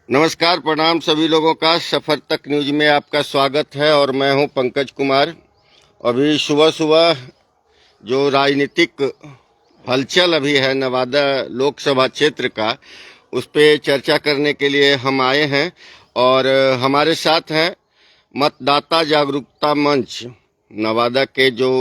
नमस्कार, प्रणाम सभी लोगों का। सफर तक न्यूज में आपका स्वागत है और मैं हूं पंकज कुमार। अभी सुबह सुबह जो राजनीतिक हलचल अभी है नवादा लोकसभा क्षेत्र का, उस पे चर्चा करने के लिए हम आए हैं। और हमारे साथ हैं मतदाता जागरूकता मंच नवादा के जो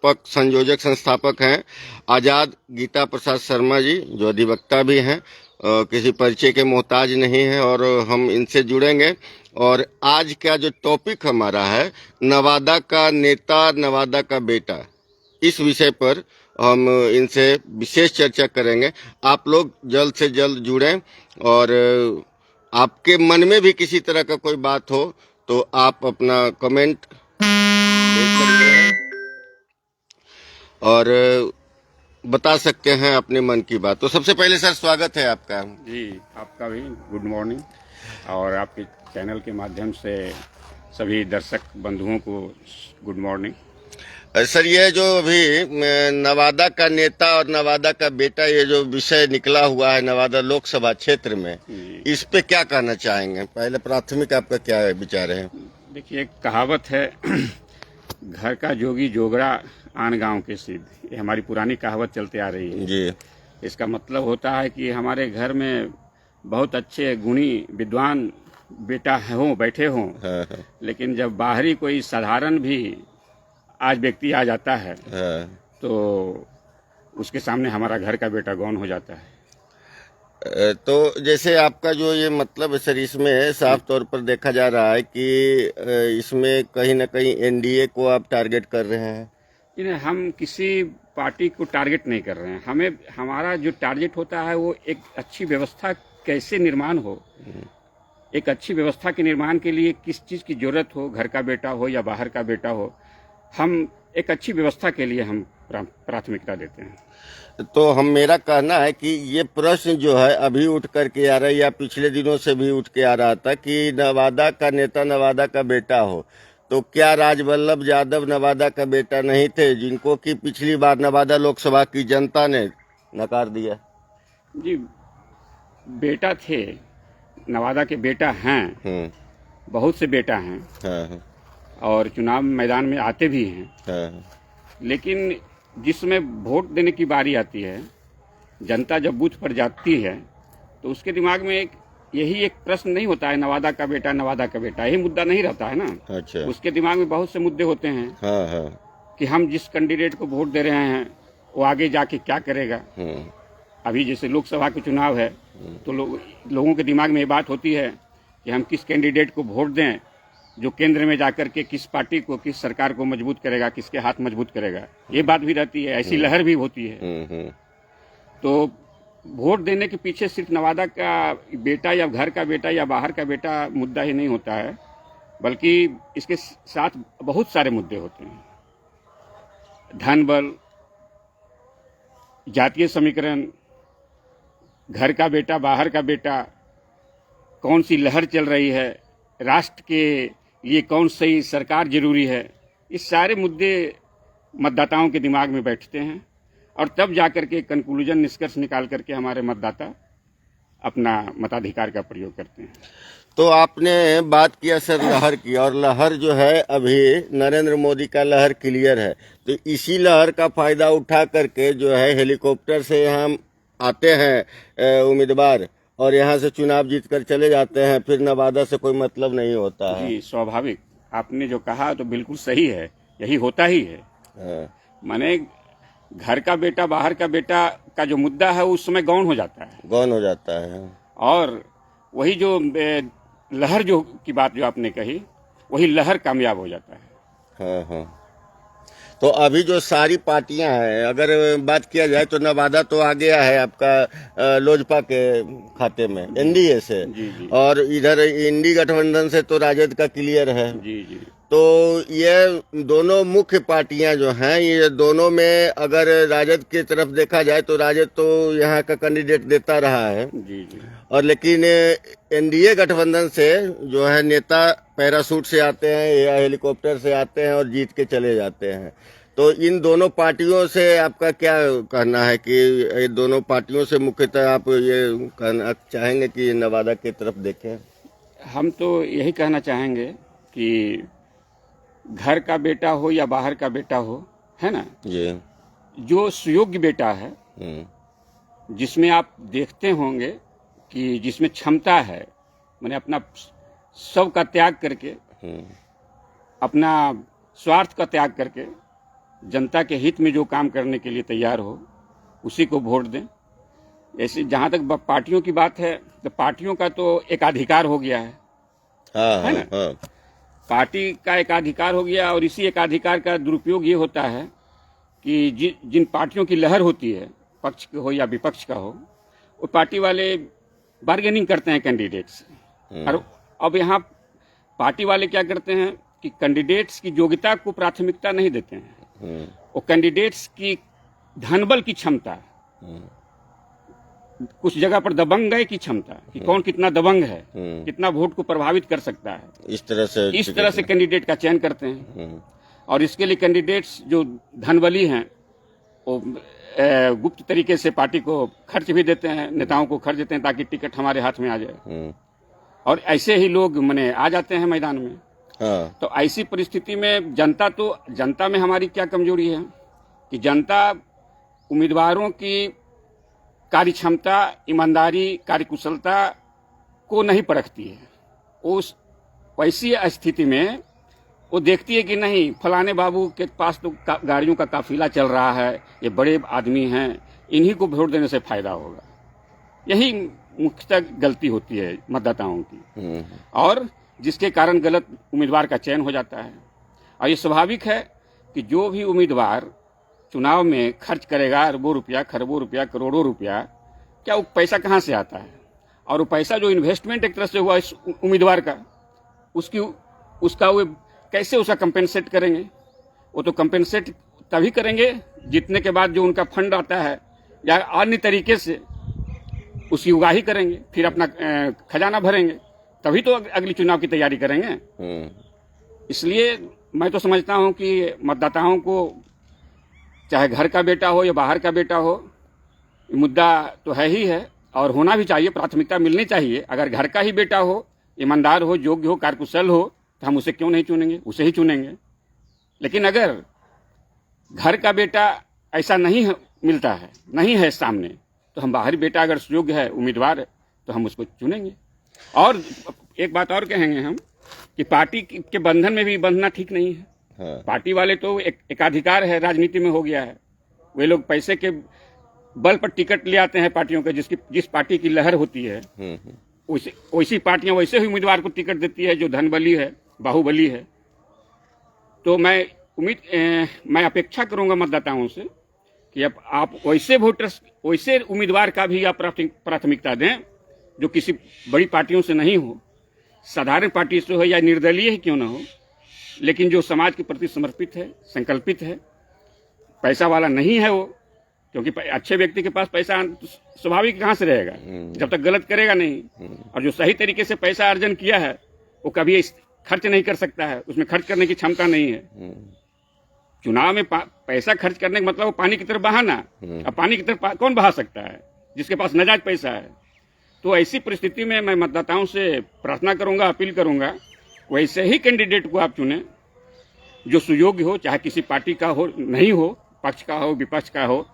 संयोजक संस्थापक हैं आज़ाद गीता प्रसाद शर्मा जी, जो अधिवक्ता भी हैं, किसी परिचय के मोहताज नहीं है। और हम इनसे जुड़ेंगे। और आज का जो टॉपिक हमारा है, नवादा का नेता, नवादा का बेटा, इस विषय पर हम इनसे विशेष चर्चा करेंगे। आप लोग जल्द से जल्द जुड़ें। और आपके मन में भी किसी तरह का कोई बात हो तो आप अपना कमेंट भेज सकते हैं और बता सकते हैं अपने मन की बात। तो सबसे पहले सर, स्वागत है आपका। जी, आपका भी गुड मॉर्निंग। और आपके चैनल के माध्यम से सभी दर्शक बंधुओं को गुड मॉर्निंग। सर, ये जो अभी नवादा का नेता और नवादा का बेटा, ये जो विषय निकला हुआ है नवादा लोकसभा क्षेत्र में, इस पे क्या कहना चाहेंगे? पहले प्राथमिक आपका क्या विचार है? देखिए, एक कहावत है घर का जोगी जोगड़ा आन गांव के सिद्ध। ये हमारी पुरानी कहावत चलते आ रही है जी। इसका मतलब होता है कि हमारे घर में बहुत अच्छे गुणी विद्वान बेटा हों, बैठे हों, हाँ। लेकिन जब बाहरी कोई साधारण भी आज व्यक्ति आ जाता है हाँ। तो उसके सामने हमारा घर का बेटा गौन हो जाता है। तो जैसे आपका जो ये मतलब है सर, इसमें साफ तौर पर देखा जा रहा है कि इसमें कहीं ना कहीं एनडीए को आप टारगेट कर रहे हैं। इन्हें हम किसी पार्टी को टारगेट नहीं कर रहे हैं। हमें हमारा जो टारगेट होता है वो एक अच्छी व्यवस्था कैसे निर्माण हो, एक अच्छी व्यवस्था के निर्माण के लिए किस चीज़ की जरूरत हो, घर का बेटा हो या बाहर का बेटा हो, हम एक अच्छी व्यवस्था के लिए हम प्राथमिकता देते हैं। तो मेरा कहना है कि ये प्रश्न जो है अभी उठ करके आ रहा है, या पिछले दिनों से भी उठ के आ रहा था कि नवादा का नेता नवादा का बेटा हो, तो क्या राजवल्लभ यादव नवादा का बेटा नहीं थे, जिनको कि पिछली बार नवादा लोकसभा की जनता ने नकार दिया? जी, बेटा थे, नवादा के बेटा हैं, बहुत से बेटा हैं। हाँ। और चुनाव मैदान में आते भी हैं। हाँ। लेकिन जिसमें वोट देने की बारी आती है, जनता जब बूथ पर जाती है तो उसके दिमाग में यही एक प्रश्न नहीं होता है नवादा का बेटा, नवादा का बेटा, यही मुद्दा नहीं रहता है ना। अच्छा। उसके दिमाग में बहुत से मुद्दे होते हैं। हाँ। कि हम जिस कैंडिडेट को वोट दे रहे हैं वो आगे जाके क्या करेगा। अभी जैसे लोकसभा के चुनाव है तो लोगों के दिमाग में ये बात होती है कि हम किस कैंडिडेट को वोट दें जो केंद्र में जाकर के किस पार्टी को, किस सरकार को मजबूत करेगा, किसके हाथ मजबूत करेगा। ये बात भी रहती है, ऐसी लहर भी होती है। तो वोट देने के पीछे सिर्फ नवादा का बेटा या घर का बेटा या बाहर का बेटा मुद्दा ही नहीं होता है, बल्कि इसके साथ बहुत सारे मुद्दे होते हैं। धन बल, जातीय समीकरण, घर का बेटा, बाहर का बेटा, कौन सी लहर चल रही है, राष्ट्र के लिए कौन सी सरकार जरूरी है, इस सारे मुद्दे मतदाताओं के दिमाग में बैठते हैं और तब जाकर के कंक्लूजन, निष्कर्ष निकाल करके हमारे मतदाता अपना मताधिकार का प्रयोग करते हैं। तो आपने बात किया सर लहर की, और लहर जो है अभी नरेंद्र मोदी का लहर क्लियर है, तो इसी लहर का फायदा उठा करके जो है हेलीकॉप्टर से यहाँ आते हैं उम्मीदवार, और यहाँ से चुनाव जीत कर चले जाते हैं, फिर नवादा से कोई मतलब नहीं होता है। जी, स्वाभाविक, आपने जो कहा तो बिल्कुल सही है, यही होता ही है। माने घर का बेटा, बाहर का बेटा का जो मुद्दा है उस समय गौण हो जाता है। और वही जो लहर जो की बात जो आपने कही, वही लहर कामयाब हो जाता है। हाँ। तो अभी जो सारी पार्टियां हैं, अगर बात किया जाए तो नवादा तो आ गया है आपका लोजपा के खाते में, एनडीए से। जी। और इधर इंडी गठबंधन से तो राजद का क्लियर है। जी। तो ये दोनों मुख्य पार्टियां जो हैं, ये दोनों में अगर राजद की तरफ देखा जाए तो राजद तो यहाँ का कैंडिडेट देता रहा है। जी। और लेकिन एनडीए गठबंधन से जो है नेता पैराशूट से आते हैं या हेलीकॉप्टर से आते हैं और जीत के चले जाते हैं। तो इन दोनों पार्टियों से आपका क्या कहना है कि ये दोनों पार्टियों से मुख्यतः आप ये कहना चाहेंगे कि नवादा की तरफ देखें? हम तो यही कहना चाहेंगे कि घर का बेटा हो या बाहर का बेटा हो, है ना, जी। जो सुयोग्य बेटा है, जिसमें आप देखते होंगे कि जिसमें क्षमता है, मैंने अपना सब का त्याग करके, अपना स्वार्थ का त्याग करके जनता के हित में जो काम करने के लिए तैयार हो, उसी को वोट दें। ऐसे जहां तक पार्टियों की बात है, तो पार्टियों का तो एकाधिकार हो गया है, है ना? हाँ। पार्टी का एकाधिकार हो गया, और इसी एकाधिकार का दुरुपयोग ये होता है कि जिन पार्टियों की लहर होती है, पक्ष का हो या विपक्ष का हो, वो पार्टी वाले बार्गेनिंग करते हैं कैंडिडेट से। और अब यहाँ पार्टी वाले क्या करते हैं कि कैंडिडेट्स की योग्यता को प्राथमिकता नहीं देते हैं, वो कैंडिडेट्स की धनबल की क्षमता, कुछ जगह पर दबंग की क्षमता, कि कौन कितना दबंग है, कितना वोट को प्रभावित कर सकता है, इस तरह से कैंडिडेट का चयन करते हैं। और इसके लिए कैंडिडेट्स जो धनबली हैं, वो गुप्त तरीके से पार्टी को खर्च भी देते हैं, नेताओं को खर्च देते हैं ताकि टिकट हमारे हाथ में आ जाए, और ऐसे ही लोग मने आ जाते हैं मैदान में। तो ऐसी परिस्थिति में जनता में हमारी क्या कमजोरी है कि जनता उम्मीदवारों की कार्य क्षमता, ईमानदारी, कार्यकुशलता को नहीं परखती है। उस वैसी स्थिति में वो देखती है कि नहीं, फलाने बाबू के पास तो गाड़ियों का काफिला चल रहा है, ये बड़े आदमी हैं, इन्हीं को वोट देने से फायदा होगा। यही मुख्यतः गलती होती है मतदाताओं की, और जिसके कारण गलत उम्मीदवार का चयन हो जाता है। और ये स्वाभाविक है कि जो भी उम्मीदवार चुनाव में खर्च करेगा अरबों रुपया, खरबों रुपया, करोड़ों रुपया, क्या वो पैसा कहाँ से आता है? और वो पैसा जो इन्वेस्टमेंट एक तरह से हुआ इस उम्मीदवार का, उसका वो कैसे उसका कंपेंसेट करेंगे? वो तो कंपेंसेट तभी करेंगे जीतने के बाद जो उनका फंड आता है, या अन्य तरीके से उसकी उगाही करेंगे, फिर अपना खजाना भरेंगे, तभी तो अगली चुनाव की तैयारी करेंगे। इसलिए मैं तो समझता हूं कि मतदाताओं को, चाहे घर का बेटा हो या बाहर का बेटा हो, मुद्दा तो है ही है, और होना भी चाहिए, प्राथमिकता मिलनी चाहिए। अगर घर का ही बेटा हो, ईमानदार हो, योग्य हो, कार्यकुशल हो, तो हम उसे क्यों नहीं चुनेंगे? उसे ही चुनेंगे। लेकिन अगर घर का बेटा ऐसा नहीं मिलता है, नहीं है सामने, तो हम बाहरी बेटा अगर योग्य है, उम्मीदवार है, तो हम उसको चुनेंगे। और एक बात और कहेंगे हम कि पार्टी के बंधन में भी बंधना ठीक नहीं है। पार्टी वाले तो एकाधिकार है, राजनीति में हो गया है, वे लोग पैसे के बल पर टिकट ले आते हैं पार्टियों के, जिस पार्टी की लहर होती है, वैसी पार्टियां वैसे ही उम्मीदवार को टिकट देती है जो धनबली है, बाहुबली है। तो मैं अपेक्षा करूंगा मतदाताओं से कि अब आप वैसे उम्मीदवार का भी आप प्राथमिकता दें जो किसी बड़ी पार्टियों से नहीं हो, साधारण पार्टी से हो या निर्दलीय ही क्यों ना हो, लेकिन जो समाज के प्रति समर्पित है, संकल्पित है। पैसा वाला नहीं है वो, क्योंकि अच्छे व्यक्ति के पास पैसा स्वाभाविक कहाँ से रहेगा जब तक गलत करेगा नहीं। और जो सही तरीके से पैसा अर्जन किया है वो कभी खर्च नहीं कर सकता है, उसमें खर्च करने की क्षमता नहीं है। चुनाव में पैसा खर्च करने का मतलब वो पानी की तरफ बहाना। अब पानी की तरफ कौन बहा सकता है? जिसके पास नाजायज पैसा है। तो ऐसी परिस्थिति में मैं मतदाताओं से प्रार्थना करूंगा, अपील करूंगा, वैसे ही कैंडिडेट को आप चुने जो सुयोग्य हो, चाहे किसी पार्टी का हो, नहीं हो, पक्ष का हो, विपक्ष का हो,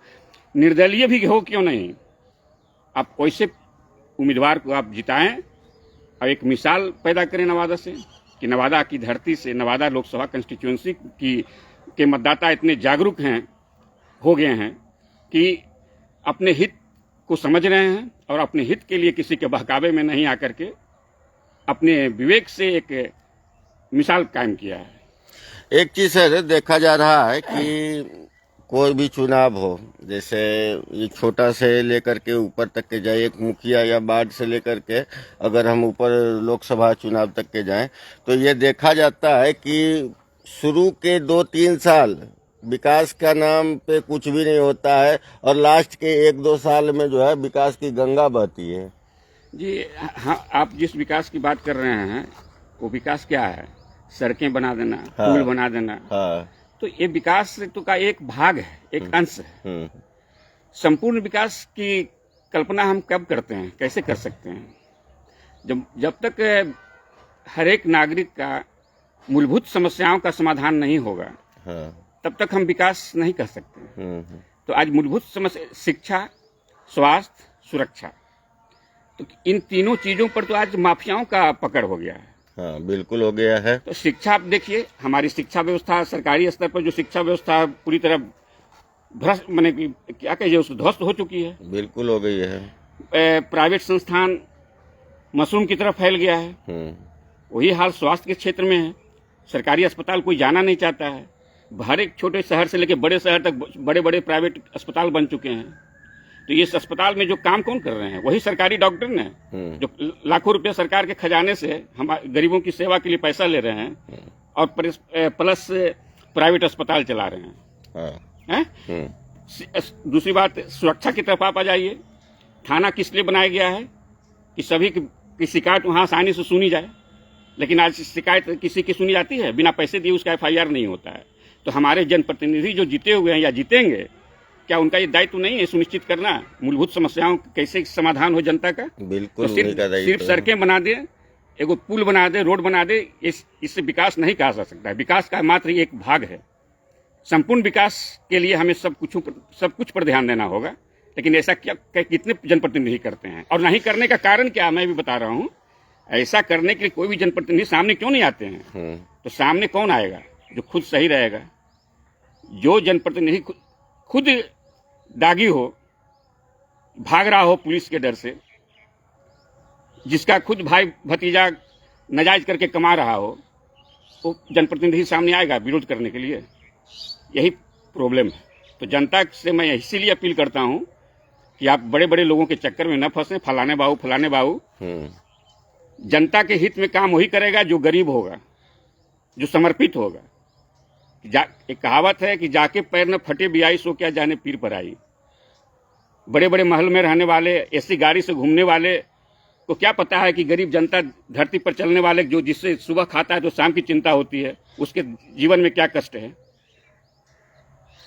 निर्दलीय भी हो क्यों नहीं, आप वैसे उम्मीदवार को आप जिताएं और एक मिसाल पैदा करें नवादा से, कि नवादा की धरती से, नवादा लोकसभा कंस्टिट्यूएंसी के मतदाता इतने जागरूक हो गए हैं कि अपने हित को समझ रहे हैं और अपने हित के लिए किसी के बहकावे में नहीं आकर के अपने विवेक से एक मिसाल कायम किया है। एक चीज सर देखा जा रहा है कि कोई भी चुनाव हो, जैसे ये छोटा से लेकर के ऊपर तक के जाए, एक मुखिया या वार्ड से लेकर के अगर हम ऊपर लोकसभा चुनाव तक के जाएं, तो ये देखा जाता है कि शुरू के 2-3 साल विकास का नाम पे कुछ भी नहीं होता है, और लास्ट के 1-2 साल में जो है विकास की गंगा बहती है। जी हाँ, आप जिस विकास की बात कर रहे हैं वो विकास क्या है? सड़कें बना देना, पुल बना देना, तो ये विकास तो का एक भाग है, एक अंश है। संपूर्ण विकास की कल्पना हम कब करते हैं, कैसे कर सकते हैं? जब तक हर एक नागरिक का मूलभूत समस्याओं का समाधान नहीं होगा, तब तक हम विकास नहीं कर सकते। तो आज मूलभूत समस्या शिक्षा, स्वास्थ्य, सुरक्षा, तो इन तीनों चीजों पर तो आज माफियाओं का पकड़ हो गया है। हाँ, बिल्कुल हो गया है। तो शिक्षा आप देखिए, हमारी शिक्षा व्यवस्था, सरकारी स्तर पर जो शिक्षा व्यवस्था पूरी तरह भ्रष्ट, माने क्या कहिए, उसको ध्वस्त हो चुकी है। बिल्कुल हो गई है। प्राइवेट संस्थान मशरूम की तरफ फैल गया है। वही हाल स्वास्थ्य के क्षेत्र में है। सरकारी अस्पताल कोई जाना नहीं चाहता है। हर एक छोटे शहर से लेकर बड़े शहर तक बड़े बड़े प्राइवेट अस्पताल बन चुके हैं। तो ये अस्पताल में जो काम कौन कर रहे हैं? वही सरकारी डॉक्टर ने, जो लाखों रुपए सरकार के खजाने से हम गरीबों की सेवा के लिए पैसा ले रहे हैं और प्लस प्राइवेट अस्पताल चला रहे हैं। दूसरी बात, सुरक्षा की तरफ आप आ जाइए। थाना किस लिए बनाया गया है? कि सभी की शिकायत वहां आसानी से सुनी जाए। लेकिन आज शिकायत किसी की सुनी जाती है? बिना पैसे दिए उसका FIR नहीं होता है। तो हमारे जनप्रतिनिधि जो जीते हुए हैं या जीतेंगे, क्या उनका ये दायित्व नहीं है सुनिश्चित करना मूलभूत समस्याओं कैसे समाधान हो जनता का? बिल्कुल। तो सिर्फ सड़कें बना दे, एगो पुल बना दे, रोड बना दे, इससे विकास नहीं कहा जा सकता है। विकास का मात्र एक भाग है। संपूर्ण विकास के लिए हमें सब कुछ पर ध्यान देना होगा। लेकिन ऐसा क्या कितने जनप्रतिनिधि करते हैं? और नहीं करने का कारण क्या, मैं भी बता रहा हूँ। ऐसा करने के लिए कोई भी जनप्रतिनिधि सामने क्यों नहीं आते हैं? तो सामने कौन आएगा? जो खुद सही रहेगा। जो जनप्रतिनिधि खुद दागी हो, भाग रहा हो पुलिस के डर से, जिसका खुद भाई भतीजा नाजायज करके कमा रहा हो, वो जनप्रतिनिधि सामने आएगा विरोध करने के लिए? यही प्रॉब्लम है। तो जनता से मैं इसीलिए अपील करता हूं कि आप बड़े बड़े लोगों के चक्कर में न फंसे। फलाने बाबू जनता के हित में काम वही करेगा जो गरीब होगा, जो समर्पित होगा। एक कहावत है कि जाके पैर न फटे बियाई, सो क्या जाने पीर पर आई। बड़े बड़े महल में रहने वाले, ऐसी गाड़ी से घूमने वाले को क्या पता है कि गरीब जनता, धरती पर चलने वाले, जो जिससे सुबह खाता है तो शाम की चिंता होती है, उसके जीवन में क्या कष्ट है।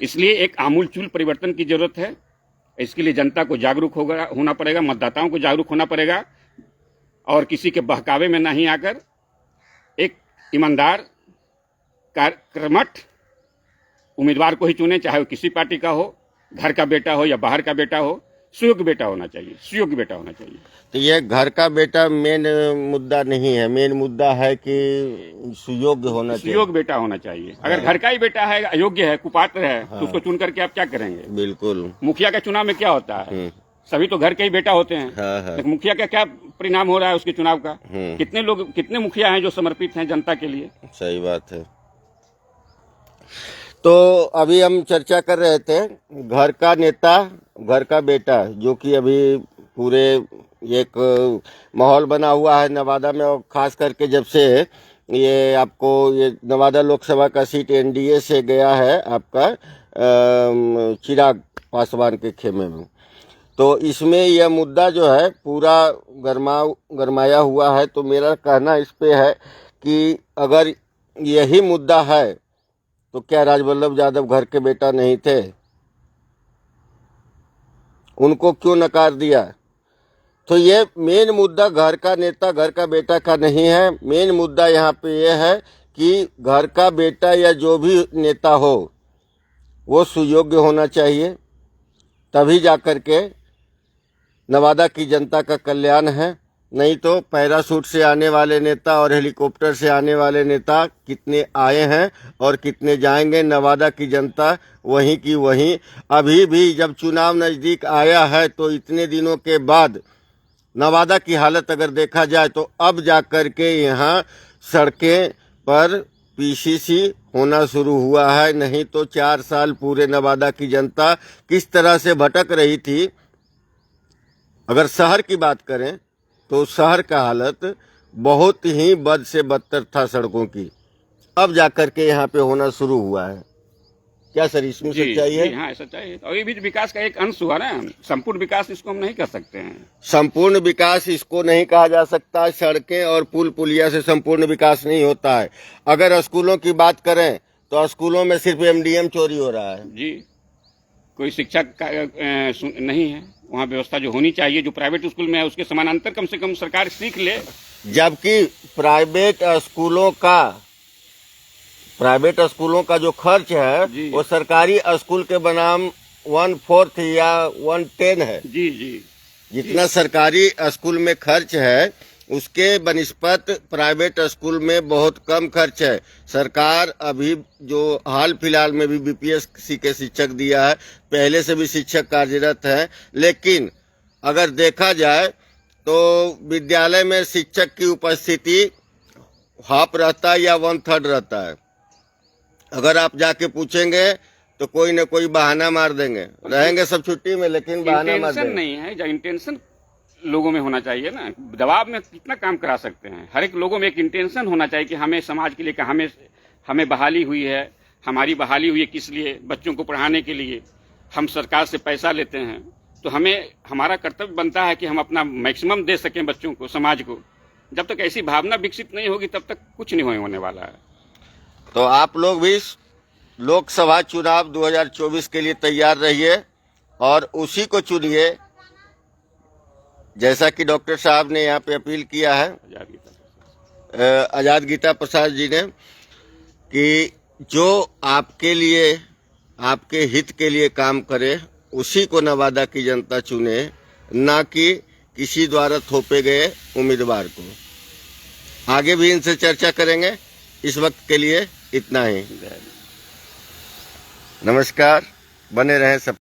इसलिए एक आमूलचूल परिवर्तन की जरूरत है। इसके लिए जनता को जागरूक होना पड़ेगा, मतदाताओं को जागरूक होना पड़ेगा और किसी के बहकावे में नहीं आकर एक ईमानदार, कर्मठ उम्मीदवार को ही चुने, चाहे वो किसी पार्टी का हो, घर का बेटा हो या बाहर का बेटा हो। सुयोग्य बेटा होना चाहिए, सुयोग्य बेटा होना चाहिए। तो ये घर का बेटा मेन मुद्दा नहीं है। मेन मुद्दा है कि सुयोग्य होना चाहिए, सुयोग्य बेटा होना चाहिए। अगर घर का ही बेटा है, अयोग्य है, कुपात्र है, तो उसको चुन करके आप क्या करेंगे? बिल्कुल। मुखिया का चुनाव में क्या होता है? सभी तो घर के ही बेटा होते हैं। लेकिन मुखिया का क्या परिणाम हो रहा है उसके चुनाव का? कितने मुखिया हैं जो समर्पित हैं जनता के लिए? सही बात है। तो अभी हम चर्चा कर रहे थे घर का नेता, घर का बेटा, जो कि अभी पूरे एक माहौल बना हुआ है नवादा में। और खास करके जब से ये आपको ये नवादा लोकसभा का सीट NDA से गया है आपका चिराग पासवान के खेमे में, तो इसमें यह मुद्दा जो है पूरा गरमाया हुआ है। तो मेरा कहना इस पे है कि अगर यही मुद्दा है तो क्या राजवल्लभ यादव घर के बेटा नहीं थे? उनको क्यों नकार दिया? तो ये मेन मुद्दा घर का नेता, घर का बेटा का नहीं है। मेन मुद्दा यहाँ पे ये है कि घर का बेटा या जो भी नेता हो वो सुयोग्य होना चाहिए, तभी जाकर के नवादा की जनता का कल्याण है। नहीं तो पैराशूट से आने वाले नेता और हेलीकॉप्टर से आने वाले नेता कितने आए हैं और कितने जाएंगे, नवादा की जनता वहीं की वहीं। अभी भी जब चुनाव नजदीक आया है तो इतने दिनों के बाद नवादा की हालत अगर देखा जाए तो अब जाकर के यहाँ सड़कें पर PCC होना शुरू हुआ है। नहीं तो 4 साल पूरे नवादा की जनता किस तरह से भटक रही थी। अगर शहर की बात करें तो शहर का हालत बहुत ही बद से बदतर था सड़कों की। अब जाकर के यहाँ पे होना शुरू हुआ है। क्या सर इसमें सच्चाई है? हाँ, सच्चाई है। और ये भी विकास का एक अंश हुआ ना। संपूर्ण विकास इसको हम नहीं कर सकते हैं। संपूर्ण विकास इसको नहीं कहा जा सकता। सड़कें और पुल पुलिया से संपूर्ण विकास नहीं होता है। अगर स्कूलों की बात करें तो स्कूलों में सिर्फ एमडीएम चोरी हो रहा है। जी, कोई शिक्षक का नहीं है वहाँ। व्यवस्था जो होनी चाहिए जो प्राइवेट स्कूल में है उसके समानांतर कम से कम सरकार सीख ले। जबकि प्राइवेट स्कूलों का जो खर्च है वो सरकारी स्कूल के बनाम 1/4 या 1/10 है। जी जी, जितना सरकारी स्कूल में खर्च है उसके बनिस्पत प्राइवेट स्कूल में बहुत कम खर्च है। सरकार अभी जो हाल फिलहाल में भी बीपीएससी के शिक्षक दिया है, पहले से भी शिक्षक कार्यरत हैं, लेकिन अगर देखा जाए तो विद्यालय में शिक्षक की उपस्थिति हाफ रहता है या 1/3 रहता है। अगर आप जाके पूछेंगे तो कोई न कोई बहाना मार देंगे, रहेंगे सब छुट्टी में लेकिन बहाना मार देंगे। नहीं है, जो इंटेंशन लोगों में होना चाहिए ना। दबाव में कितना काम करा सकते हैं। हर एक लोगों में एक इंटेंशन होना चाहिए कि हमें समाज के लिए हमें बहाली हुई है, हमारी बहाली हुई है किस लिए, बच्चों को पढ़ाने के लिए। हम सरकार से पैसा लेते हैं तो हमारा कर्तव्य बनता है कि हम अपना मैक्सिमम दे सकें बच्चों को, समाज को। जब तक ऐसी भावना विकसित नहीं होगी तब तक कुछ नहीं होने वाला है। तो आप लोग भी लोकसभा चुनाव 2024 के लिए तैयार रहिए और उसी को चुनिए, जैसा कि डॉक्टर साहब ने यहाँ पे अपील किया है आजाद गीता प्रसाद जी ने, कि जो आपके लिए, आपके हित के लिए काम करे उसी को नवादा की जनता चुने, ना कि किसी द्वारा थोपे गए उम्मीदवार को। आगे भी इनसे चर्चा करेंगे। इस वक्त के लिए इतना ही। नमस्कार, बने रहें सब।